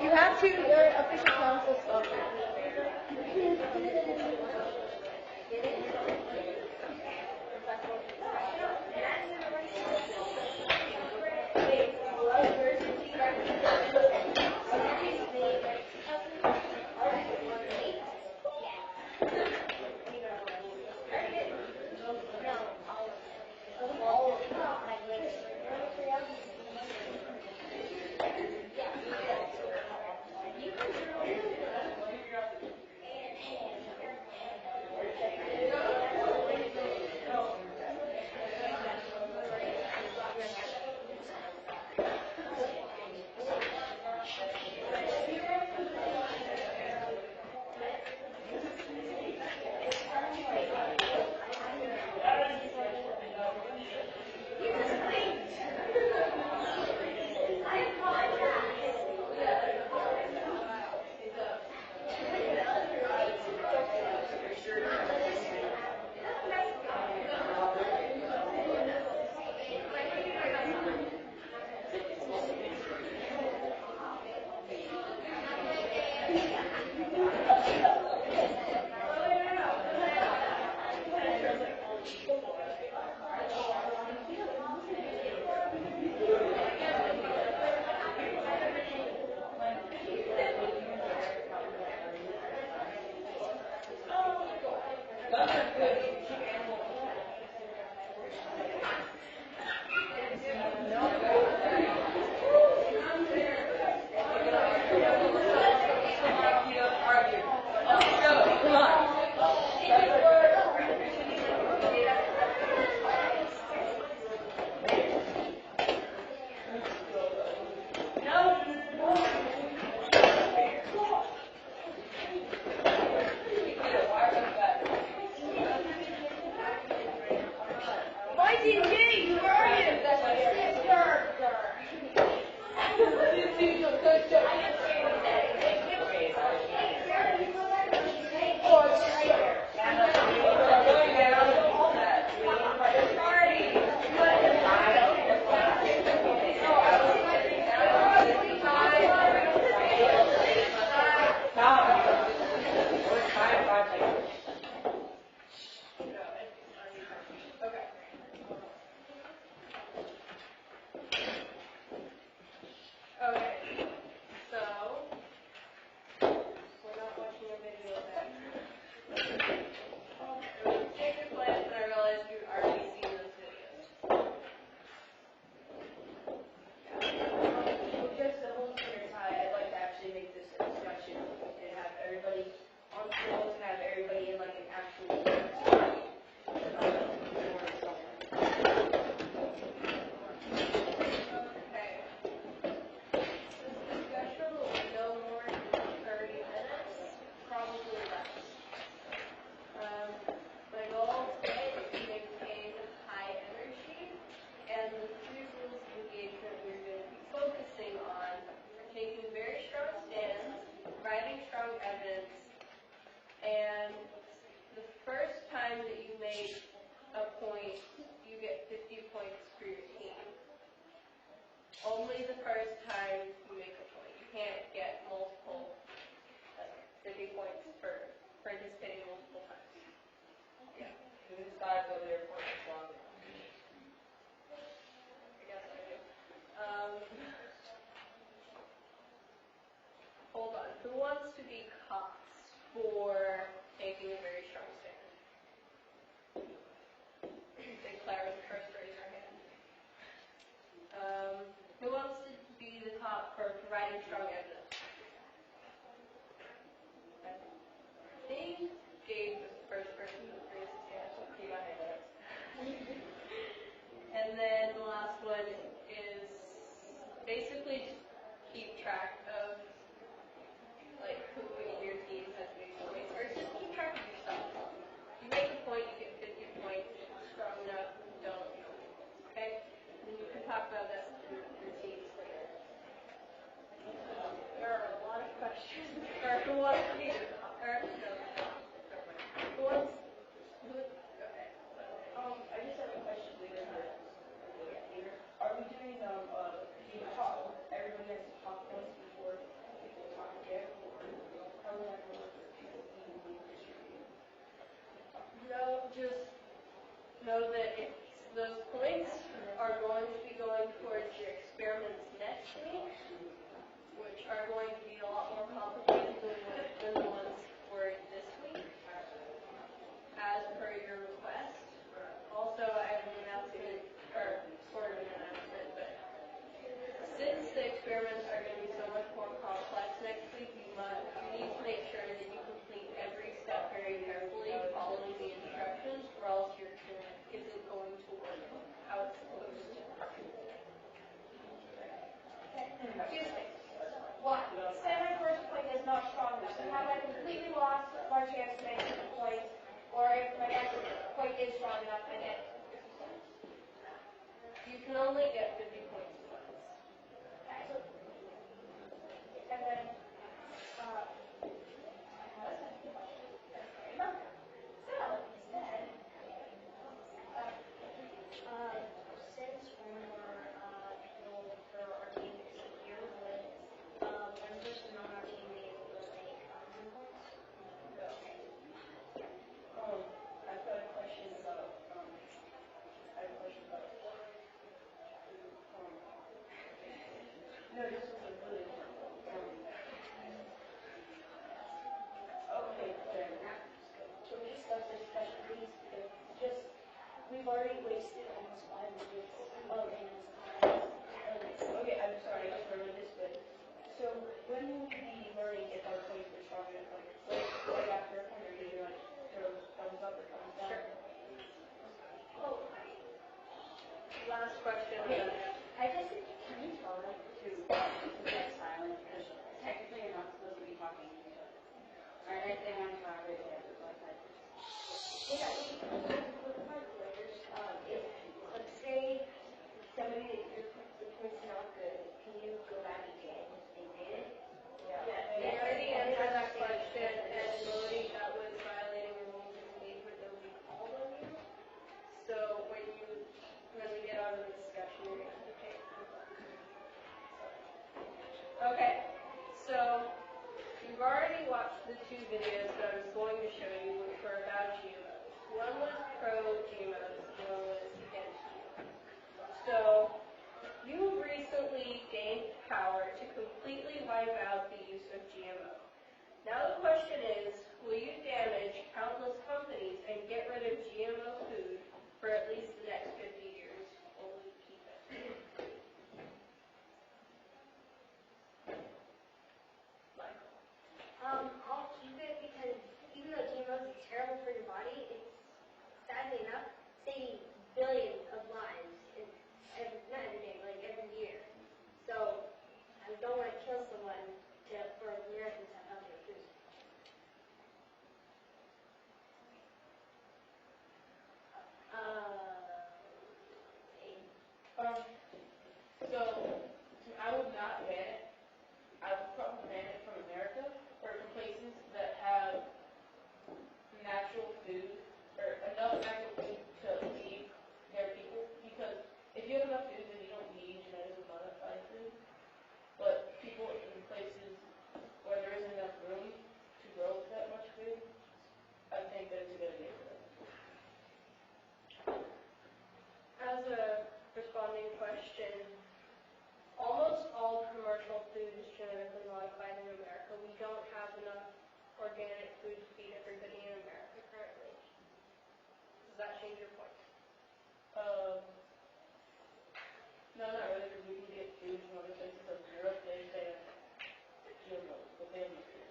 You have to official counsel stuff. wants to be cops for taking a very strong stand? Declare with the first raise our hand. Who wants to be the cop for providing strong evidence? I think Gabe was the first person who raised his hand, so keep my hand up. And then the last one is basically just keep track of like who in your team has made points, or just keep track of yourself. You make a point, you get 50 points. Strong enough, don't. Okay? And you can talk about that through your teams later. There are a lot of questions. Or who wants to be the cop? Or no. Who wants? Who? Okay. I just have a question later. Are we doing talk? Everybody has to talk once before people talk again, or how would that work for people evenly distributed? No, just know that those points are going to be going towards your experiments next week, which are going to be a lot more complicated than the ones for this week, as per your request. Also, I have an announcement, or sort of an announcement, but since the experiments are going to be so much more complex next week, you need to make sure that you complete every step very carefully, following the instructions, or else your experiment isn't going to work how it's supposed to. Excuse me. What? Say my first point is not strong enough, and have I completely lost my chance to make the point, or if my next point is strong enough, I get it. You can only get 50 points once. And then, since one more people for our team isn't here, would one person on our team be able to make 100 points? Okay. I've got a question about, no, this was a really okay, whatever. So we discussed this question, please, just, we've already wasted almost 5 minutes of Hannah's time. Okay, I'm sorry, I just remembered this, but, so when will we be learning if our points are strong enough? Like right after, or do you like throw thumbs up or thumbs down? Sure. Oh. Last question. Okay, can you tell them to get silent, because technically you're not supposed to be talking to each other. Alright, they want to collaborate together, but Yeah, for the calculators, if, let's say, somebody that the point's not good, can you go back again if they did it? Yeah, they already answered that question, and Lodi, that was violating the rules of engagement that we called on you. So when we get out of the discussion, you're going to have to take a look. Okay, so you've already watched the 2 videos that I was going to show you, which were about GMOs. One was pro-GMOs, and one was against GMOs. So you recently gained power to completely wipe out the use of GMO. Now the question is, will you damage countless companies and get rid of GMO food for at least the next 50 years, or will you keep it? I'll keep it because even though GMOs is terrible for your body, it's sadly enough saving billions of lives, not every day, like every year. So I don't want to kill someone for Americans to have healthier food. So I would not ban it. I would probably ban it from America or from places that have natural food or enough natural food to feed their people. Because if you have enough food, then you don't need genetically modified food. But people in places where there isn't enough room to grow that much food, I think that it's a good idea for them. As a responding question, almost all commercial food is genetically modified in America. We don't have organic food to feed everybody in America currently. Does that change your point? No, not really, because we can get food from other places of Europe. They say GMO, but they have no food.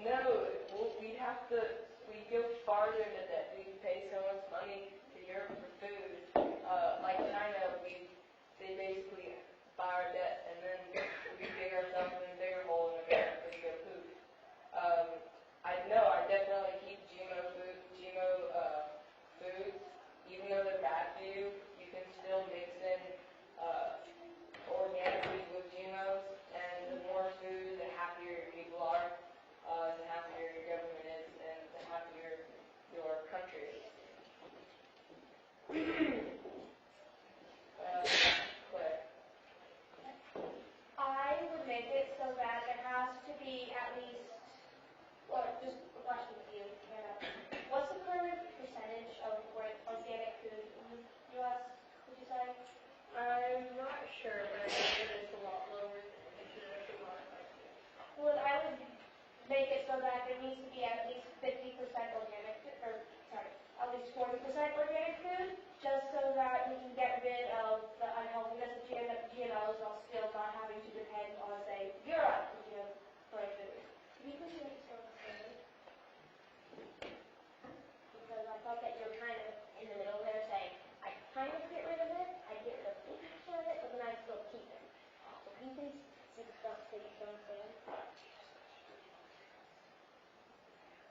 No, we'd go farther than that. We'd pay so much money to Europe for food. Like China, they basically buy our debt, and then we dig ourselves in a bigger hole in America to get food. I definitely keep GMO foods, even though they're bad for you. You can still mix in organic foods with GMOs, and the more food, the happier your people are, the happier your government is, and the happier your country is. Claire. I would make it so that it has to be at least, or just a question with you, Hannah. What's the current percentage of organic food in the U.S., would you say? I'm not sure, but I think that it's a lot lower than genetically modified food. Well, I would make it so that there needs to be at least 50% organic, at least 40% organic food, just so that we can get rid of the unhealthiness of GMOs while still not having to depend on, say, Europe for food. Can you please make it so because I thought that you were kind of in the middle there saying, I kind of get rid of it, I get rid of 50% of it, but then I still keep it. So can you please say something?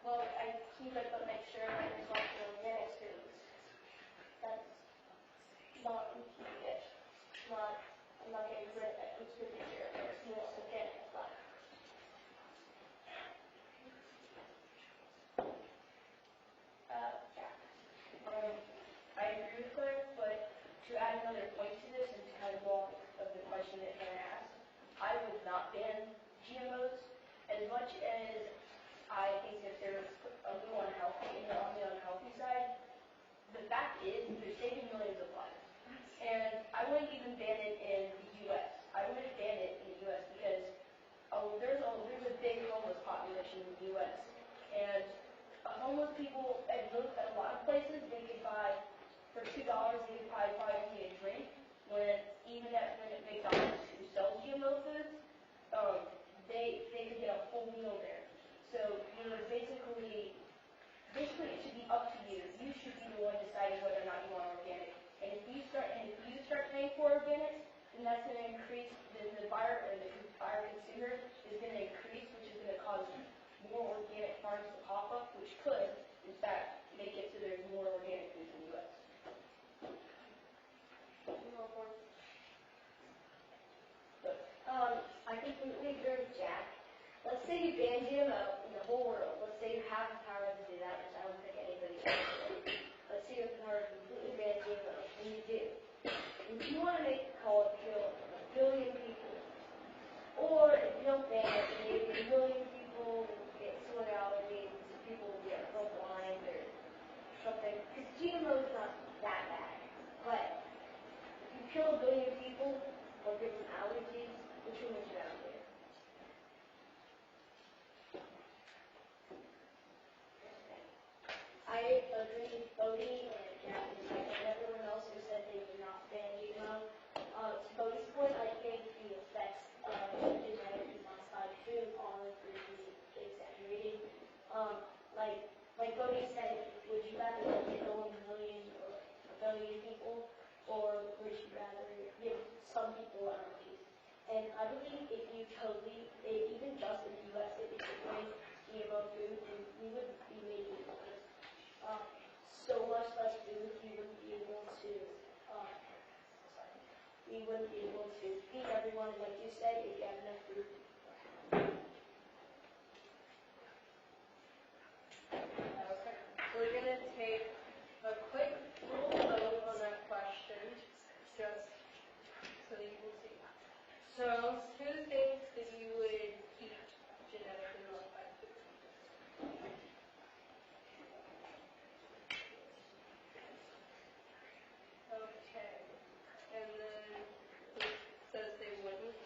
Well, I keep it, but make sure that it's not the organic foods. That's not keeping it. I'm not getting rid of it. I'm just making sure that it's more organic, but. Jack. I agree with Claire, but to add another point to this and to kind of go off of the question that Hannah asked, I would not ban GMOs as much as I think that they're a little unhealthy, and they're on the unhealthy side. The fact is, they're saving millions of lives. And I wouldn't even ban it in the U.S. I wouldn't ban it in the U.S. because there's a big homeless population in the U.S. And homeless people, at a lot of places, they could buy, for $2, they could buy me a drink, when even at McDonald's, who sells GMO foods, they could get a full meal there. So, basically it should be up to you. You should be the one deciding whether or not you want organic. And if you start paying for organic, then that's going to increase the buyer consumer is going to increase, which is going to cause more organic farms to pop up, which could, in fact, make it so there's more organic foods in the U.S. I completely agree with Jack. Let's say you ban GMO in the whole world. Let's say you have the power to do that, which I don't think anybody can do. Let's say you have the power to completely ban GMO, and you do. If you want to make a call to kill 1 billion people, or if you don't ban it, maybe 1 million people get sorted out, or maybe people will get blind or something. Because GMO is not that bad. But if you kill 1 billion people, or give them allergies, which one would you rather do? I agree with Bodie and Captain Mike and everyone else who said they would not ban GMO. To Bodie's point, I think the effects of genetically modified food are pretty exaggerated. Like Bodie said, would you rather kill 1 million or 1 billion people, or would you rather give some people allergies? And I believe if you totally, even just in the U.S., if you took away GMO food, then we would be making so much less food, we wouldn't be able to feed everyone, like you said, if you have enough food. Okay. We're going to take a quick little vote on that question, just so that you can see. So, who thinks that you would keep genetically modified food? Okay. And then who says they wouldn't?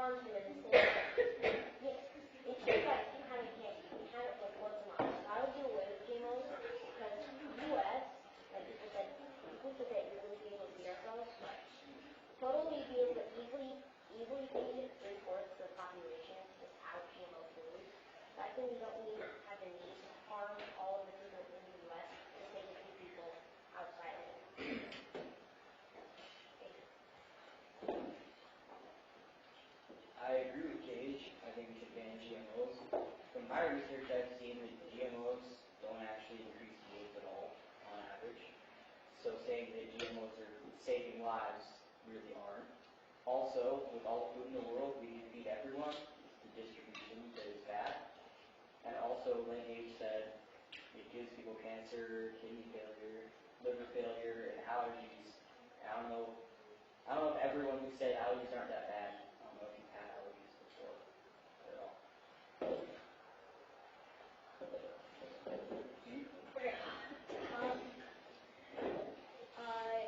harm humans. It's just like you kind of can't, you kind of like work them out. So I would do away with GMOs because U.S., like people said that you're going to be able to beat ourselves, but totally be able to easily feed 3/4 the population without GMO food. So I think we don't need to have the need to harm all of the people in the U.S. to save a few people outside of it. I agree with Gage. I think we should ban GMOs. From my research, I've seen that GMOs don't actually increase yields at all, on average. So saying that GMOs are saving lives really aren't. Also, with all the food in the world, we need to feed everyone. It's the distribution that is bad. And also, when Gage said it gives people cancer, kidney failure, liver failure, and allergies. I don't know if everyone who said allergies aren't that bad. I don't know if you've had allergies before at all.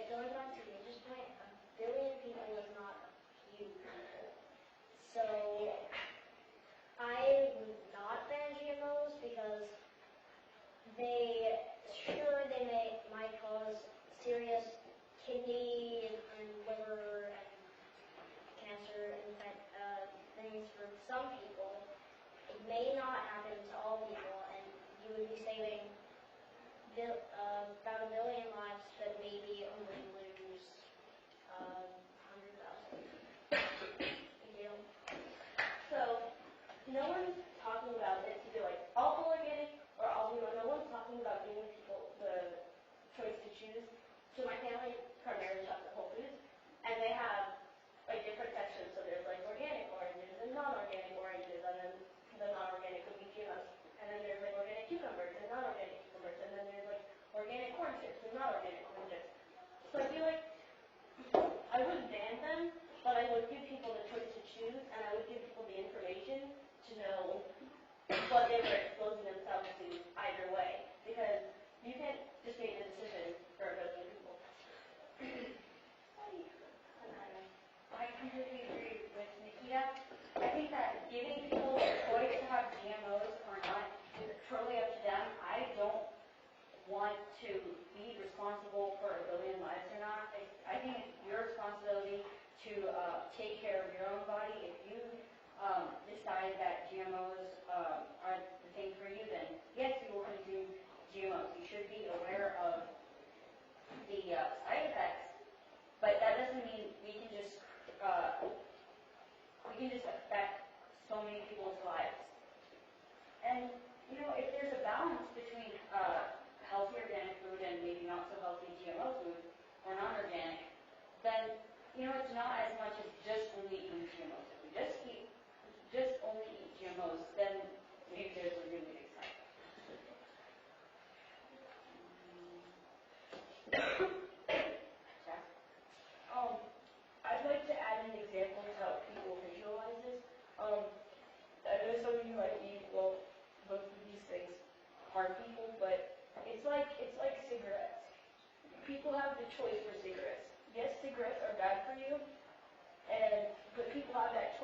Going back to Gage's point, 1 billion people is not a few people. So I would not ban GMOs because they might cause serious kidney and liver and cancer and things for some people. It may not happen to all people, and you would be saving about 1 million lives, but maybe only lose 100,000. Big deal. So, no one's talking about it to be like all organic or all GMO. No one's talking about giving people the choice to choose. So my family primarily shops at Whole Foods, and they have like different sections. So there's like organic oranges and non-organic oranges, and then the non-organic would be GMOs. And then there's like organic cucumbers and non-organic cucumbers, and then there's like organic corn chips and non-organic corn chips. So I feel like I wouldn't ban them, but I would give people the choice to choose, and I would give people the information to know what they were exposing themselves to either way. Because you can't just make the decision for 1 billion people. I completely agree with Nikita. I think that giving people the choice to have GMOs or not is totally up to them. I don't want to be responsible for 1 billion lives or not. I think it's your responsibility to take care of your own body. If you decide that GMOs are the thing for you, then yes, you will consume GMOs. You should be aware of the side effects, but that doesn't mean we can just affect so many people's lives. And you know, if there's a balance between healthy organic food and maybe not so healthy GMO food or non-organic, then you know it's not as much as just only eating GMOs. If we just only eat GMOs, then maybe there's a really big side effect. I'd like to add an example to help people visualize this. I know some of you might be, well, both of these things harm people, but it's like cigarettes. People have the choice for cigarettes. Yes, cigarettes are bad for you, but people have that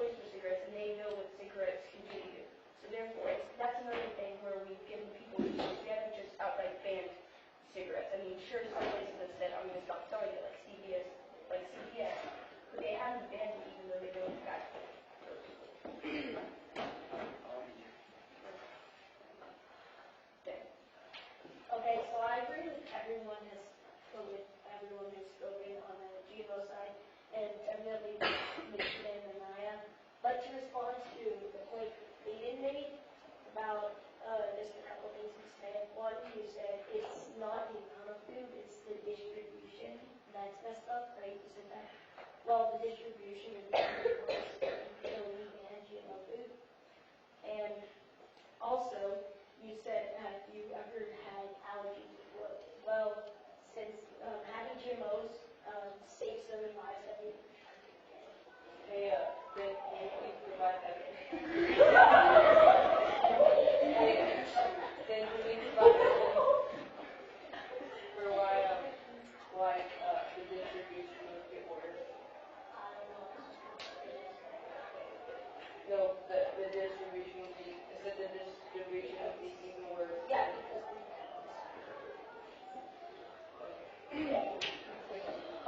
No, the distribution would be, is it the distribution would be even worse? Yeah.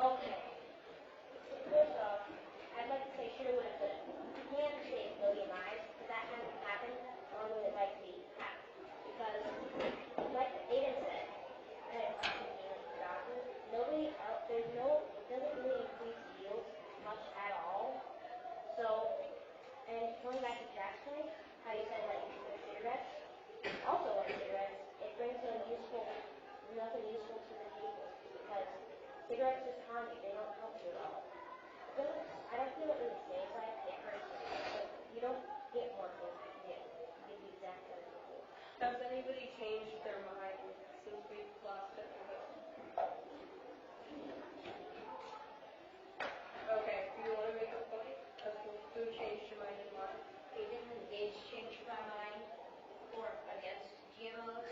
Okay. First off, I'd like to say sure would have been. You can't say a billion lives, because that hasn't happened, nor would it likely happen. Because, like Aiden said, and I was thinking like the doctor, nobody else, there's no, it doesn't really increase yields much at all. So, and going back to Jack's point, how you said like cigarettes, also like cigarettes, it brings nothing useful to the table, because cigarettes just harm you, they don't help you at all. I don't feel it really saves life, it hurts you, but you don't get more things, you get the exact opposite. Has anybody changed their mind since we've last been here? Okay, do you want to make a point as to who changed your mind and why? Aiden and Gage changed my mind for against GMOs.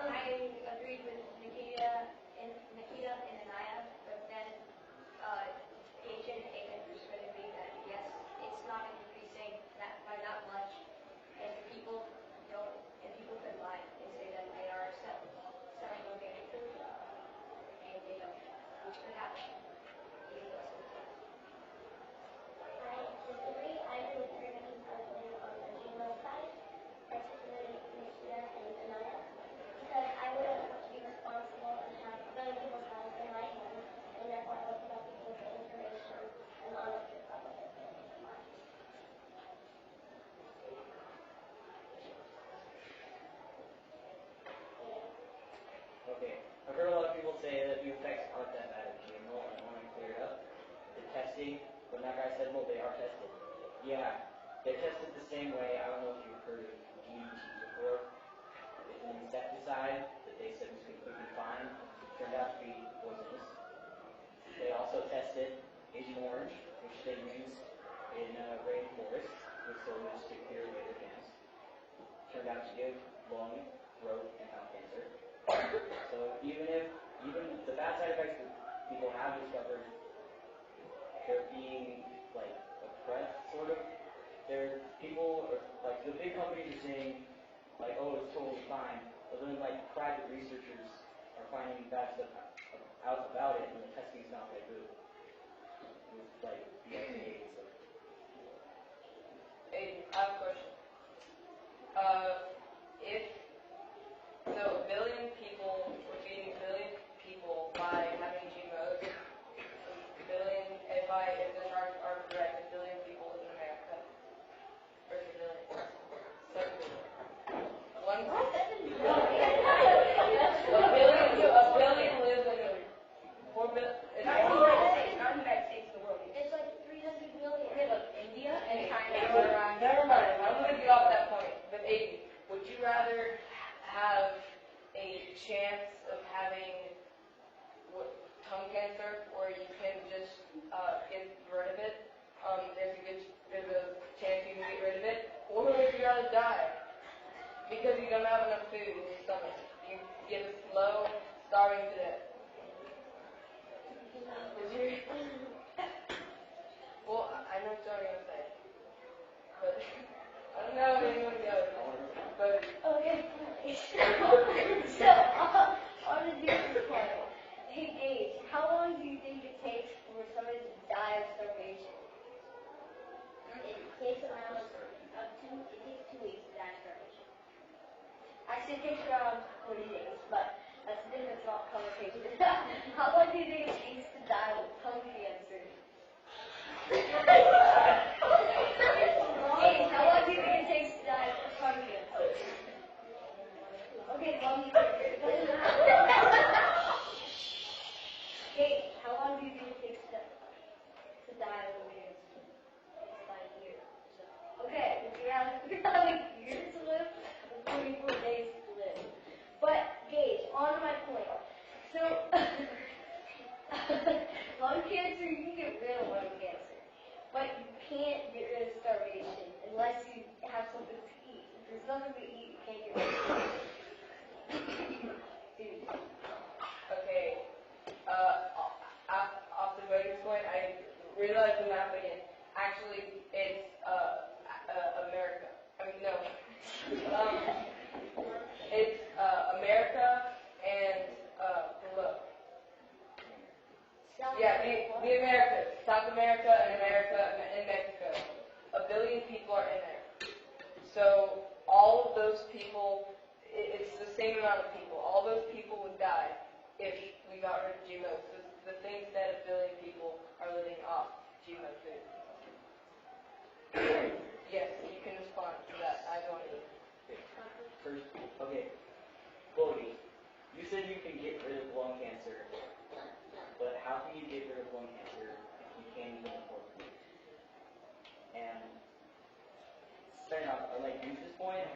I agreed with Nikita and Anaya, but then Gage and Aiden persuaded me that yes, it's not increasing that by that much, and people can lie and say that they are selling organic food, and they don't, which could happen. Even though it's I disagree. I really agree with his husband on the GMO side, particularly Nikita and Anaya, because I wouldn't want to be responsible and have a billion people's lives in my hands, and therefore I would put out people's information and not let it up with it. Okay, I've heard a lot of people say that the effects aren't that bad of GMO, and I want to clear it up. The testing, when that guy said, well, they are tested. Yeah, they're tested the same way. I don't know if you've heard of DDT before. It's an insecticide that they said was completely fine. Turned out to be poisonous. They also tested Agent Orange, which they use in rainforests with soldiers to cure laser gas. Turned out to give lung, throat, and mouth cancer. So even the bad side effects that people have discovered, they're being like oppressed, sort of. People are like the big companies are saying like, oh, it's totally fine, but then like private researchers are finding bad stuff out about it, and the testing's not that good. It's like the FDA and stuff. Hey, I have a question. If so, a billion people, we're feeding a billion people by having GMOs. If the charts are correct, a billion people live in America. Or is it a billion? 7 billion. A billion lives in 4 billion. It's not the United States in the world. It's like 300 million. Okay, look, India and China are around. Never mind. I'm going to get off that point. But Aiden, would you rather have a chance of having tongue cancer, or you can just get rid of it? There's a chance you can get rid of it, or would you rather die because you don't have enough food in your stomach? You get a slow, starving to death. Well, I know what you're gonna say, but I don't know if anyone goes. But Okay. So, on a different point, hey Gage, how long do you think it takes for somebody to die of starvation? It takes around it takes 2 weeks to die of starvation. Actually, it takes around 40 days, but that's a different conversation. How long do you think it takes to die of tongue cancer? Gage, how long do you think it takes to die of tongue cancer? Okay, long Gage, how long do you think it takes to die of cancer? It's about a year. So Okay, if you're having years to live, or 24 days to live. But, Gage, on to my point. So, lung cancer, you can get rid of lung cancer. But you can't get rid of starvation unless you have something to eat. If there's nothing to eat, you can't get rid of it. Dude. okay, realized the map again. Actually, it's America. I mean, no. It's America and below. Yeah, the Americas. South America and Mexico. 1 billion people are in there. So all of those people, it's the same amount of people. All those people would die if we got rid of GMOs. The things that 1 billion people are living off GMO food. Yes, you can respond to that. I don't know. First, okay, Chloe, you said you can get rid of lung cancer, but how can you get rid of lung cancer if you can't even afford food? And starting off, I like Deuce's point.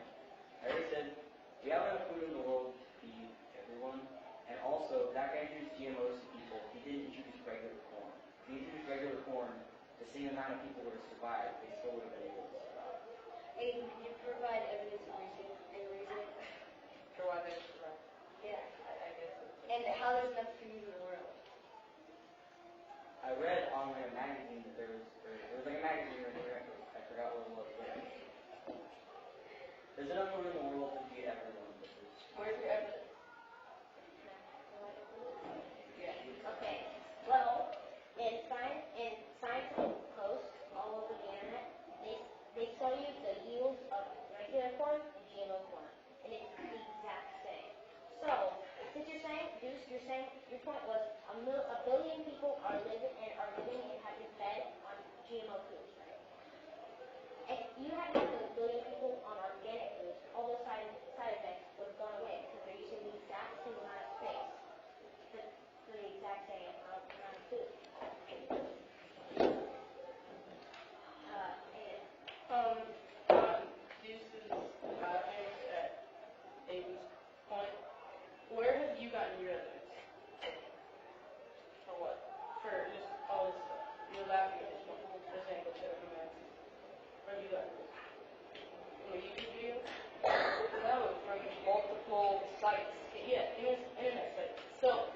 I already said we have enough food in the world to feed everyone, and also that guy introduced GMOs to people. He didn't introduce regular corn. If he introduced regular corn, the same amount of people would have survived. They still would have been able to survive. Hey, can you provide evidence of reason? For why they survive. Yeah. I guess. And how there's enough food in the world? I read on like a magazine that there was like a magazine or I forgot what it was, but there's enough food in the world to feed everyone. Where's your evidence? Okay. Well, in scientific posts all over the internet, they studied the yields of regular corn and GMO corn, and it's the exact same. So, since you're saying your point was 1 billion people are living and have been fed on GMO foods, right? And you had to have 1 billion people on organic foods, all those side effects would have gone away because they're using the exact same amount of space for the exact same amount of food. Deuce's at Aiden's point. Where have you gotten your evidence? For what? For just all this stuff. You're laughing at this one. This ain't gonna shut up your mouth. Where have you gotten this? From a YouTube video? No, from multiple sites. Yeah, internet sites. So,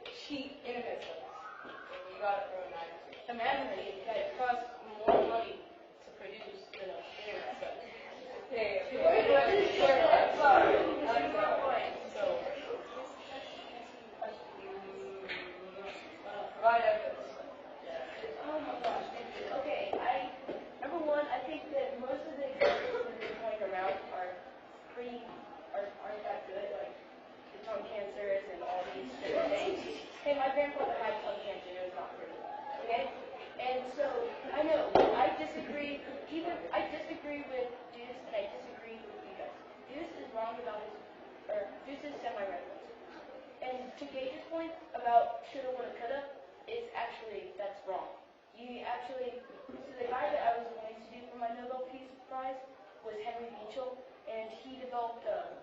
cheap internet sites. And you got it from a magazine. Imagine that it costs more money to produce than an internet site. Okay. Sorry. I'm sorry. So, provide evidence. Oh my gosh. Okay, number one, I think that most of the examples that they're going around aren't that good, like the tongue cancers and all these different things. Hey, my grandfather had tongue cancer, it was not pretty. Okay? And so, I know, I disagree with Deuce, and I disagree with you guys. Deuce is wrong about Deuce is semi-right. And to Gage's point about shoulda, woulda, coulda, that's wrong. So the guy that I was going to do for my Nobel Peace Prize was Henry Beechel, and he developed the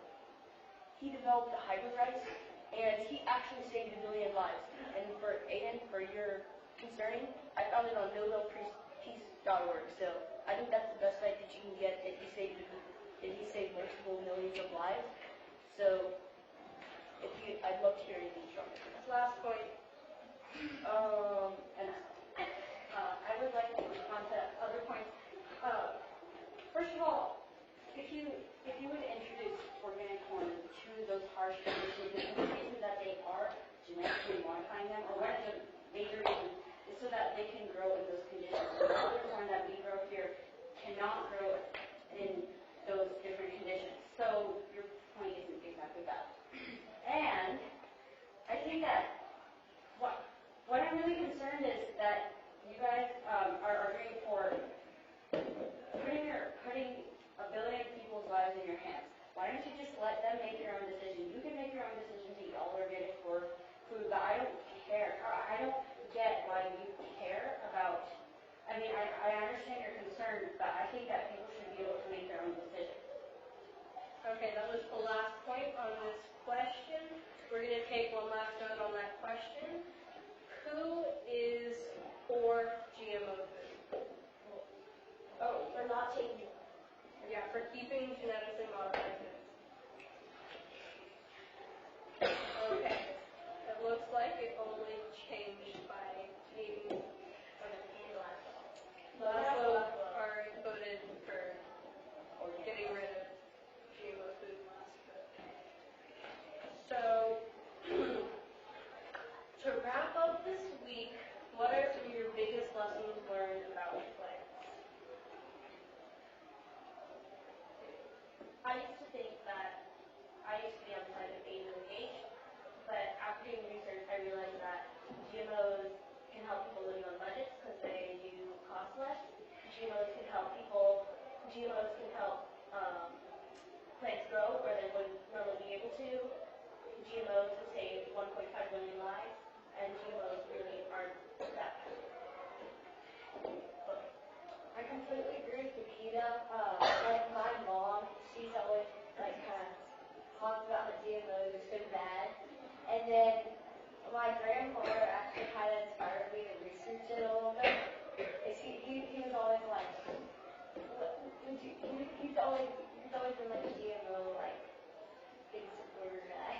hybrid rice, and he actually saved 1 billion lives. And for Aiden, for your concerning, I found it on nobelpeace.org, so I think that's the best site that you can get if he saved multiple millions of lives. So, I'd love to hear anything from it. Last point. And I would like to respond to other points. First of all, if you would introduce organic corn to those harsh conditions, the reason that they are genetically modifying them, or one of the major reasons, is so that they can grow in those conditions. So the other corn that we grow here cannot grow in those different conditions. So your point isn't exactly valid. And I think that what I'm really concerned is that you guys are arguing for putting 1 billion people's lives in your hands. Why don't you just let them make their own decision? You can make your own decision to eat all organic food, but I don't care. I don't get why you care about. I mean, I understand your concern, but I think that people should be able to make their own decision. Okay, that was the last point on this question. We're going to take one last vote on that wrap up this week, what are some of your biggest lessons learned about plants? I used to think that I used to be on the side of being with age, but after doing research, I realized that GMOs can help people living on budgets because they do cost less. GMOs can help plants grow where they wouldn't normally be able to. GMOs have saved 1.5 million lives, and GMOs really aren't that bad. I completely agree with Nikita. Like my mom, she's always like kind of talks about the GMOs are so bad, and then my grandfather actually kind of inspired me to research it a little bit. He was always like, he's always been like a GMO like big supporter guy.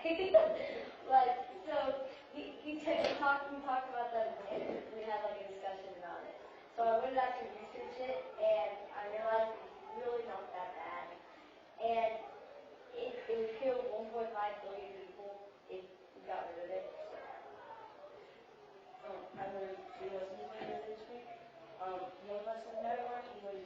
Like so he talked about them and we had like a discussion about it. So I went out to research it, and I realized it's really not that bad. And it would kill 1.5 billion people if we got rid of it. I learned 3 lessons later this week. One lesson that I learned was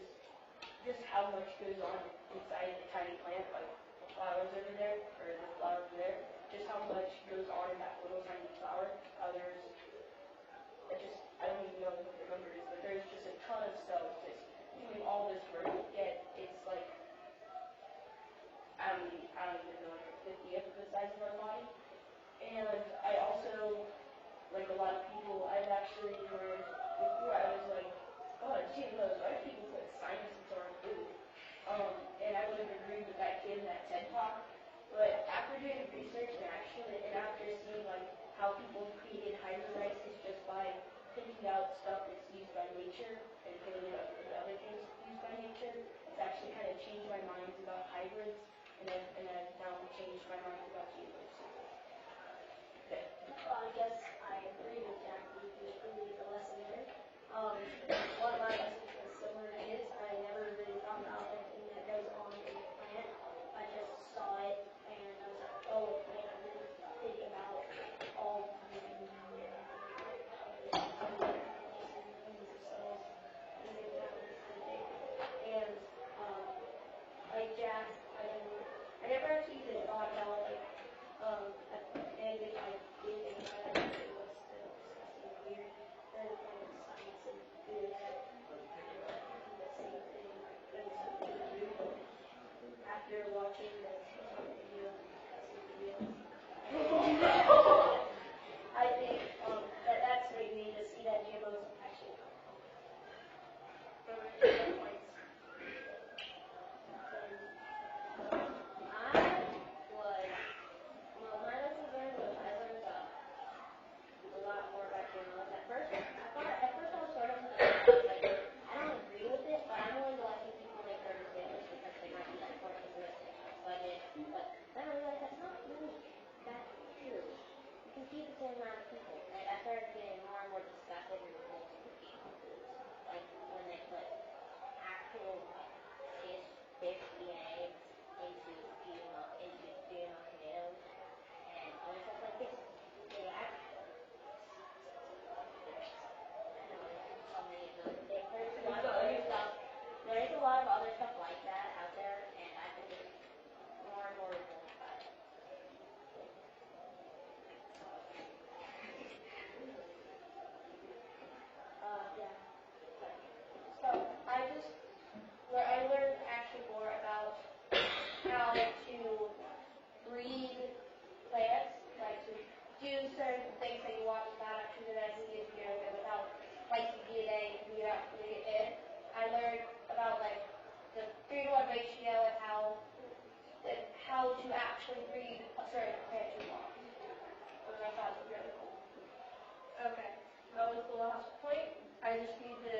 just how much goes on inside a tiny plant, like the flowers over there, or the flower over there. Just how much goes on in that little tiny flower. I don't even know what the number is, but there's just a ton of stuff just doing all this work, yet it's like, I don't even know, like a 50th of the size of our body. And I also, like a lot of people, I've actually learned before, I was like, oh, GMOs, why do people put science into our food? And I would have agreed with that kid in that TED Talk, but after doing research and after seeing like how people created hybrids just by picking out stuff that's used by nature and putting it up with other things used by nature, it's actually kind of changed my mind about hybrids, and I've now changed my mind about GMOs. Okay. Well, I guess I agree with Jack. We agree the lesson there. One of my lessons was similar to his. I never really thought about everything that goes on in the plant. I just saw it and I was like, oh man, I didn't think about all the and like Jack, I never actually even thought about like and if I did think about it, it was still disgusting weird. Then science and food the same thing. It was something to do after watching the TikTok videos and discussing videos. I think that's made me to see that GMOs actually help. My lessons learned was I learned a lot more about GMOs. At first I was sort of like, I don't agree with it, but I'm willing to let people make their decisions because they might be supporting this budget. But then I realized that's not really that true. You can feed the same amount of people. Like I started getting more and more disgusted and repulsed with GMO foods. Like when they put actual fish DNA into GMO tomatoes. And I was just like, this, there's a lot of other stuff like that out there, and I think it's more and more repulsed by it. Yeah. So I learned actually more about how to breed plants, like to do certain things that you watch about actually that I needed to do it without like DNA and without putting it in. I learned about like the 3-to-1 ratio and how to actually breed a certain plant you want. Which I thought was really cool. Okay. That was the last point. I just need to